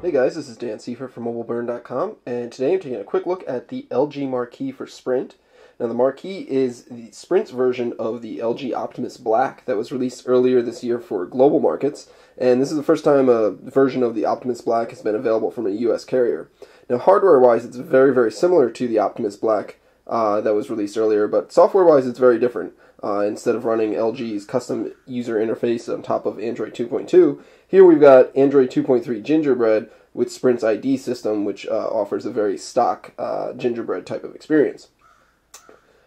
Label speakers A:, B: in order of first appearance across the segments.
A: Hey guys, this is Dan Seifert from mobileburn.com, and today I'm taking a quick look at the LG Marquee for Sprint. Now the Marquee is the Sprint's version of the LG Optimus Black that was released earlier this year for global markets, and this is the first time a version of the Optimus Black has been available from a US carrier. Now hardware-wise it's very similar to the Optimus Black that was released earlier, but software-wise it's very different. Instead of running LG's custom user interface on top of Android 2.2, here we've got Android 2.3 Gingerbread with Sprint's ID system, which offers a very stock Gingerbread type of experience.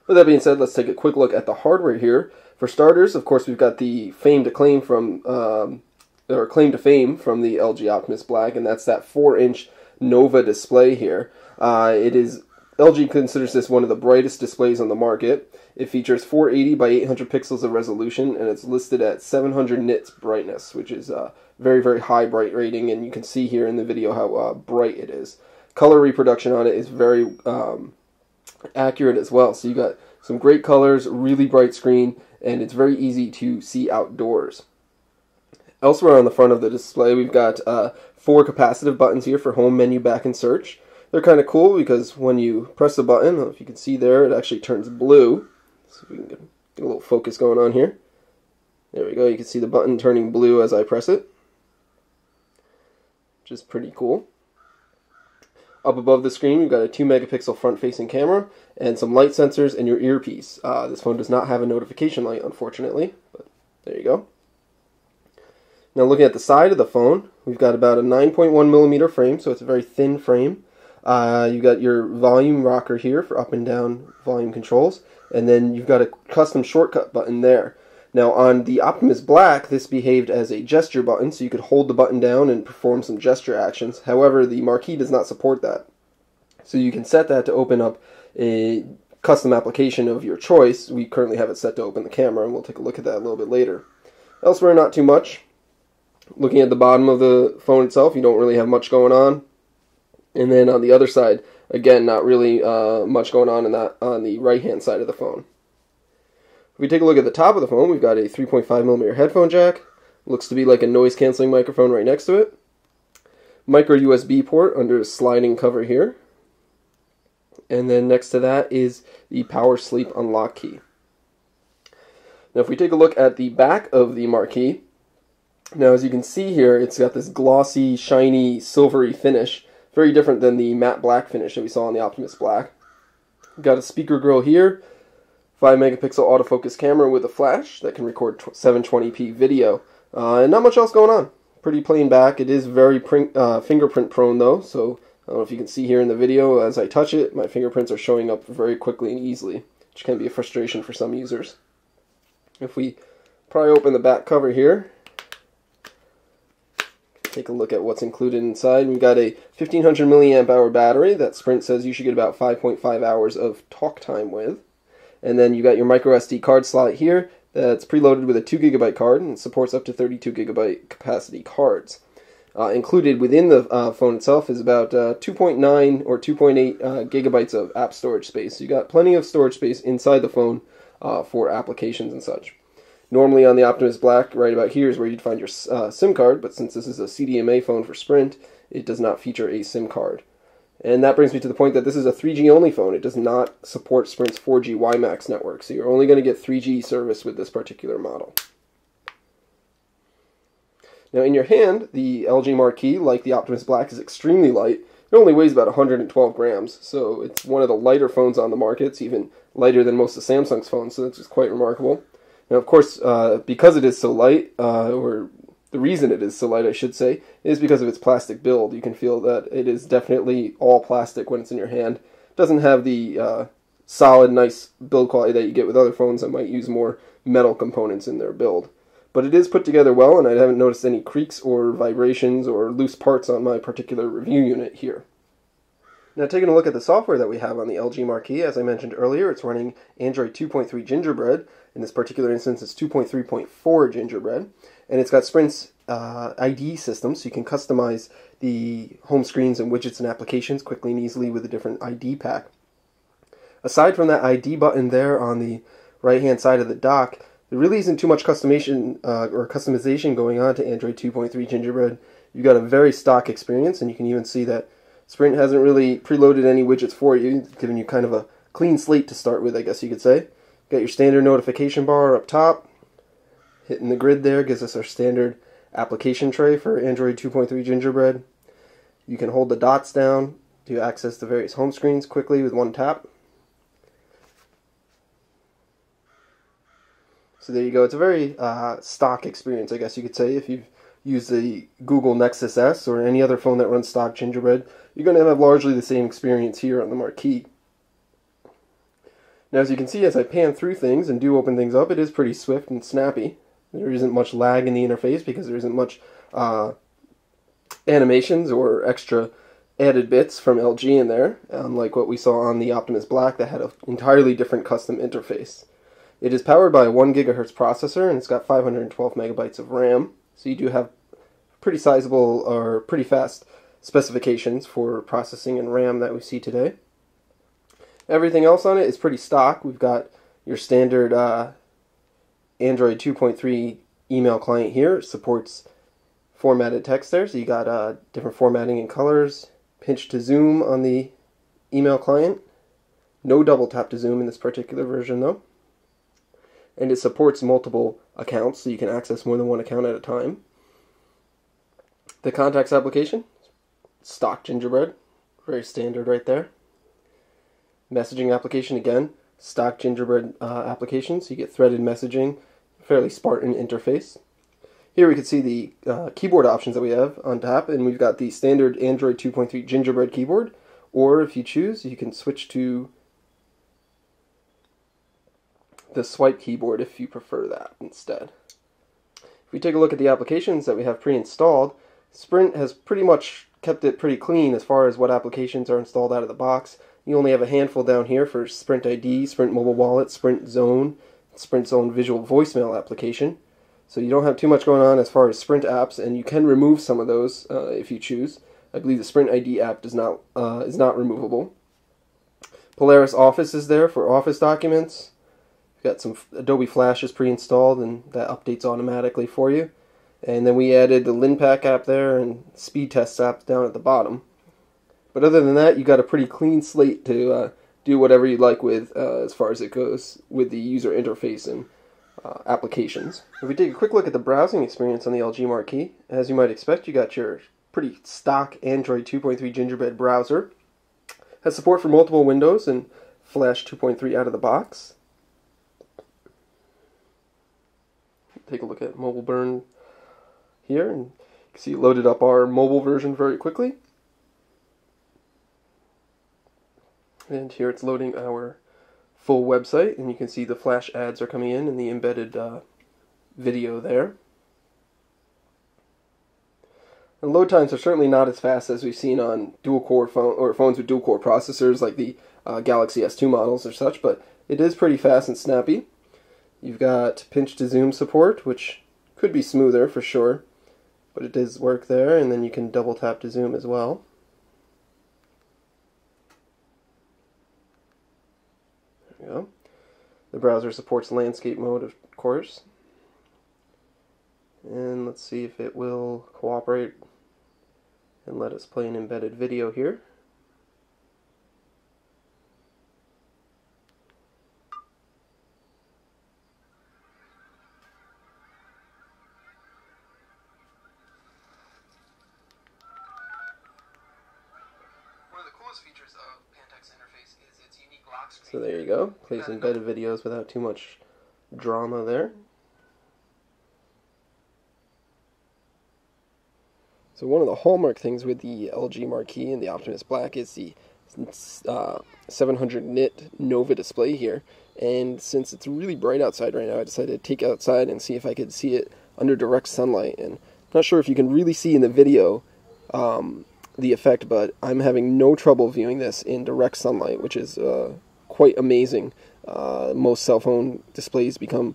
A: With that being said, let's take a quick look at the hardware here. For starters, of course, we've got the claim to fame from the LG Optimus Black, and that's that 4-inch Nova display here. LG considers this one of the brightest displays on the market. It features 480 by 800 pixels of resolution, and it's listed at 700 nits brightness, which is a very high bright rating, and you can see here in the video how bright it is. Color reproduction on it is very accurate as well, so you got some great colors, really bright screen, and it's very easy to see outdoors. Elsewhere on the front of the display, we've got 4 capacitive buttons here for home, menu, back, and search. They're kind of cool because when you press the button, I don't know if you can see there, it actually turns blue. So if we can get a little focus going on here. There we go, you can see the button turning blue as I press it, which is pretty cool. Up above the screen, we've got a 2 megapixel front-facing camera and some light sensors and your earpiece. This phone does not have a notification light, unfortunately, but there you go. Now looking at the side of the phone, we've got about a 9.1 millimeter frame, so it's a very thin frame. You've got your volume rocker here for up and down volume controls, and then you've got a custom shortcut button there. Now on the Optimus Black, this behaved as a gesture button, so you could hold the button down and perform some gesture actions. However, the Marquee does not support that. So you can set that to open up a custom application of your choice. We currently have it set to open the camera, and we'll take a look at that a little bit later. Elsewhere, not too much. Looking at the bottom of the phone itself, you don't really have much going on. And then on the other side, again, not really much going on in that on the right-hand side of the phone. If we take a look at the top of the phone, we've got a 3.5 millimeter headphone jack. Looks to be like a noise-canceling microphone right next to it. Micro USB port under a sliding cover here. And then next to that is the power sleep unlock key. Now if we take a look at the back of the Marquee, now as you can see here, it's got this glossy, shiny, silvery finish. Very different than the matte black finish that we saw on the Optimus Black. We've got a speaker grill here, 5 megapixel autofocus camera with a flash that can record 720p video, and not much else going on. Pretty plain back. It is very fingerprint prone though, so I don't know if you can see here in the video as I touch it, my fingerprints are showing up very quickly and easily, which can be a frustration for some users. If we pry open the back cover here, take a look at what's included inside. We've got a 1500 milliamp hour battery that Sprint says you should get about 5.5 hours of talk time with. And then you got your micro SD card slot here that's preloaded with a 2 gigabyte card and supports up to 32 gigabyte capacity cards. Included within the phone itself is about 2.9 or 2.8 gigabytes of app storage space. So you got plenty of storage space inside the phone for applications and such. Normally on the Optimus Black, right about here is where you'd find your SIM card, but since this is a CDMA phone for Sprint, it does not feature a SIM card. And that brings me to the point that this is a 3G only phone. It does not support Sprint's 4G WiMAX network, so you're only going to get 3G service with this particular model. Now in your hand, the LG Marquee, like the Optimus Black, is extremely light. It only weighs about 112 grams, so it's one of the lighter phones on the market. It's even lighter than most of Samsung's phones, so that's just quite remarkable. Now, of course, because it is so light, or the reason it is so light, I should say, is because of its plastic build. You can feel that it is definitely all plastic when it's in your hand. It doesn't have the solid, nice build quality that you get with other phones that might use more metal components in their build. But it is put together well, and I haven't noticed any creaks or vibrations or loose parts on my particular review unit here. Now taking a look at the software that we have on the LG Marquee, as I mentioned earlier, it's running Android 2.3 Gingerbread. In this particular instance, it's 2.3.4 Gingerbread. And it's got Sprint's ID system, so you can customize the home screens and widgets and applications quickly and easily with a different ID pack. Aside from that ID button there on the right-hand side of the dock, there really isn't too much customization going on to Android 2.3 Gingerbread. You've got a very stock experience, and you can even see that Sprint hasn't really preloaded any widgets for you, giving you kind of a clean slate to start with, I guess you could say. Got your standard notification bar up top. Hitting the grid there gives us our standard application tray for Android 2.3 Gingerbread. You can hold the dots down to access the various home screens quickly with one tap. So there you go. It's a very stock experience, I guess you could say. If you've used the Google Nexus S or any other phone that runs stock Gingerbread, you're going to have largely the same experience here on the Marquee. Now, as you can see, as I pan through things and do open things up, it is pretty swift and snappy. There isn't much lag in the interface because there isn't much animations or extra added bits from LG in there, unlike what we saw on the Optimus Black that had an entirely different custom interface. It is powered by a 1 GHz processor, and it's got 512 megabytes of RAM, so you do have pretty sizable or pretty fast specifications for processing and RAM that we see today. Everything else on it is pretty stock. We've got your standard Android 2.3 email client here. It supports formatted text there, so you got different formatting and colors. Pinch to zoom on the email client. No double tap to zoom in this particular version though. And it supports multiple accounts, so you can access more than one account at a time. The contacts application, stock Gingerbread, very standard right there. Messaging application, again, stock Gingerbread application, so you get threaded messaging, fairly Spartan interface. Here we can see the keyboard options that we have on top, and we've got the standard Android 2.3 Gingerbread keyboard, or if you choose, you can switch to the swipe keyboard if you prefer that instead. If we take a look at the applications that we have pre-installed, Sprint has pretty much kept it pretty clean as far as what applications are installed out of the box. You only have a handful down here for Sprint ID, Sprint Mobile Wallet, Sprint Zone Visual Voicemail application. So you don't have too much going on as far as Sprint apps, and you can remove some of those if you choose. I believe the Sprint ID app is not removable. Polaris Office is there for Office documents. Got some Adobe Flash is pre-installed, and that updates automatically for you. And then we added the LinPack app there and Speed Test app down at the bottom. But other than that, you got a pretty clean slate to do whatever you like with as far as it goes with the user interface and applications. If we take a quick look at the browsing experience on the LG Marquee, as you might expect, you got your pretty stock Android 2.3 Gingerbread browser. Has support for multiple windows and Flash 2.3 out of the box. Take a look at mobileburn here, and you can see it loaded up our mobile version very quickly. And here it's loading our full website, and you can see the Flash ads are coming in and the embedded video there. And load times are certainly not as fast as we've seen on dual-core phones with dual-core processors like the Galaxy S2 models or such, but it is pretty fast and snappy. You've got pinch to zoom support, which could be smoother for sure, but it does work there, and then you can double tap to zoom as well. There we go. The browser supports landscape mode, of course. And let's see if it will cooperate and let us play an embedded video here.
B: Features of Pantex's interface is its unique lock screen.
A: So there you go. Plays embedded videos without too much drama there. So one of the hallmark things with the LG Marquee and the Optimus Black is the 700 nit Nova display here. And since it's really bright outside right now, I decided to take it outside and see if I could see it under direct sunlight. And I'm not sure if you can really see in the video the effect, but I'm having no trouble viewing this in direct sunlight, which is quite amazing. Most cell phone displays become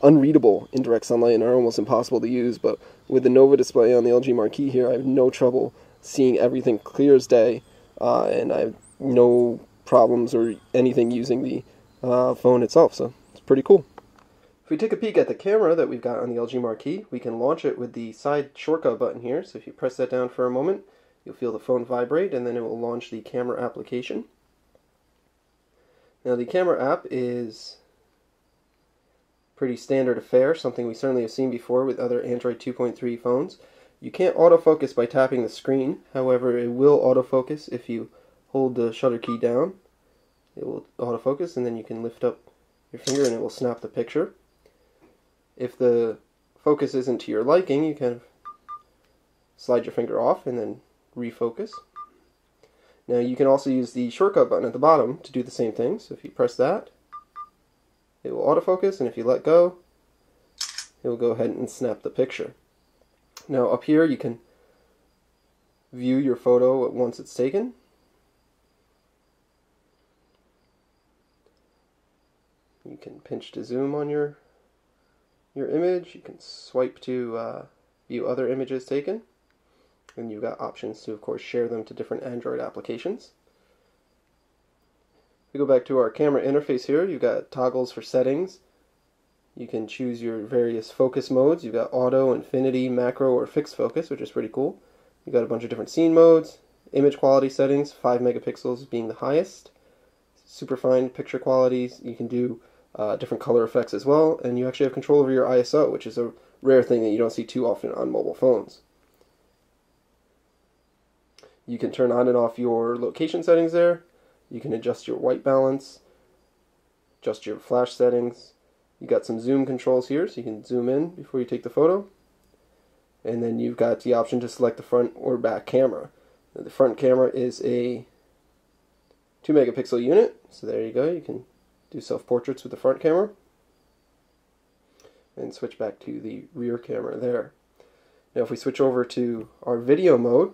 A: unreadable in direct sunlight and are almost impossible to use, but with the Nova display on the LG Marquee here, I have no trouble seeing everything clear as day, and I have no problems or anything using the phone itself, so it's pretty cool. If we take a peek at the camera that we've got on the LG Marquee, we can launch it with the side shortcut button here. So if you press that down for a moment, you'll feel the phone vibrate, and then it will launch the camera application. Now the camera app is pretty standard affair, something we certainly have seen before with other Android 2.3 phones. You can't autofocus by tapping the screen, however it will autofocus if you hold the shutter key down. It will autofocus, and then you can lift up your finger and it will snap the picture. If the focus isn't to your liking, you can slide your finger off and then refocus. Now you can also use the shortcut button at the bottom to do the same thing. So if you press that, it will autofocus, and if you let go, it will go ahead and snap the picture. Now up here you can view your photo once it's taken. You can pinch to zoom on your image. You can swipe to view other images taken. And you've got options to, of course, share them to different Android applications. If we go back to our camera interface here, you've got toggles for settings. You can choose your various focus modes. You've got auto, infinity, macro, or fixed focus, which is pretty cool. You've got a bunch of different scene modes, image quality settings, 5 megapixels being the highest, super fine picture qualities. You can do different color effects as well, and you actually have control over your ISO, which is a rare thing that you don't see too often on mobile phones. You can turn on and off your location settings there. You can adjust your white balance, adjust your flash settings. You got some zoom controls here, so you can zoom in before you take the photo. And then you've got the option to select the front or back camera. Now, the front camera is a 2 megapixel unit, so there you go. You can do self-portraits with the front camera. And switch back to the rear camera there. Now if we switch over to our video mode,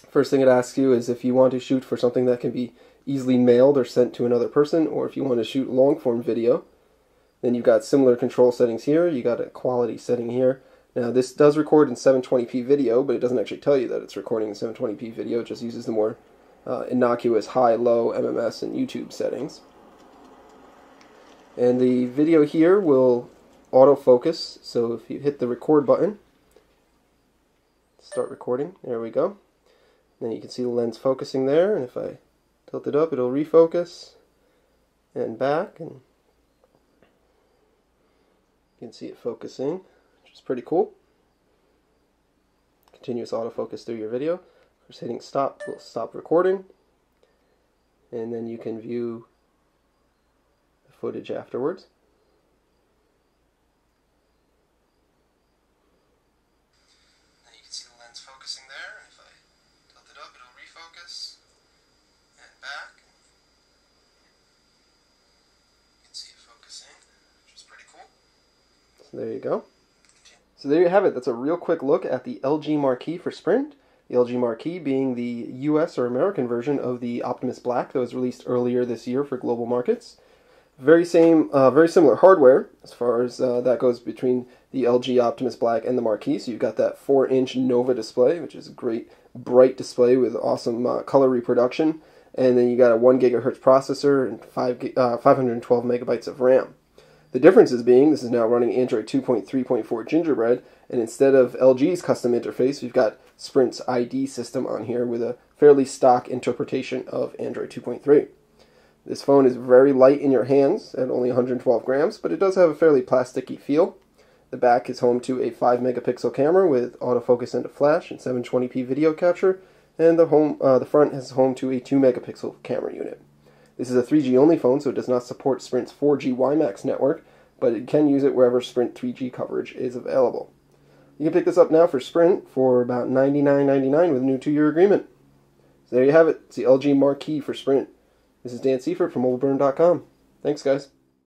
A: first thing it asks you is if you want to shoot for something that can be easily mailed or sent to another person, or if you want to shoot long-form video. Then you've got similar control settings here. You got a quality setting here. Now this does record in 720p video, but it doesn't actually tell you that it's recording in 720p video. It just uses the more innocuous high, low, MMS, and YouTube settings. And the video here will autofocus, so if you hit the record button, start recording, there we go. Then you can see the lens focusing there, and if I tilt it up, it'll refocus and back, and you can see it focusing, which is pretty cool. Continuous autofocus through your video. Just hitting stop will stop recording, and then you can view the footage afterwards.
B: Now you can see the lens focusing there, and if I tilt it up, it'll refocus and back. You can see it focusing, which is pretty cool.
A: So there you go. So there you have it. That's a real quick look at the LG Marquee for Sprint. The LG Marquee being the US or American version of the Optimus Black that was released earlier this year for global markets. Very similar hardware as far as that goes between the LG Optimus Black and the Marquee. So you've got that 4-inch Nova display, which is a great bright display with awesome color reproduction. And then you got a 1 gigahertz processor and 512 megabytes of RAM. The differences being, this is now running Android 2.3.4 Gingerbread, and instead of LG's custom interface, we've got Sprint's ID system on here with a fairly stock interpretation of Android 2.3. This phone is very light in your hands at only 112 grams, but it does have a fairly plasticky feel. The back is home to a 5 megapixel camera with autofocus into flash and 720p video capture, and the front is home to a 2 megapixel camera unit. This is a 3G only phone, so it does not support Sprint's 4G WiMAX network, but it can use it wherever Sprint 3G coverage is available. You can pick this up now for Sprint for about $99.99 with a new 2-year agreement. So there you have it. It's the LG Marquee for Sprint. This is Dan Seifert from mobileburn.com. Thanks, guys.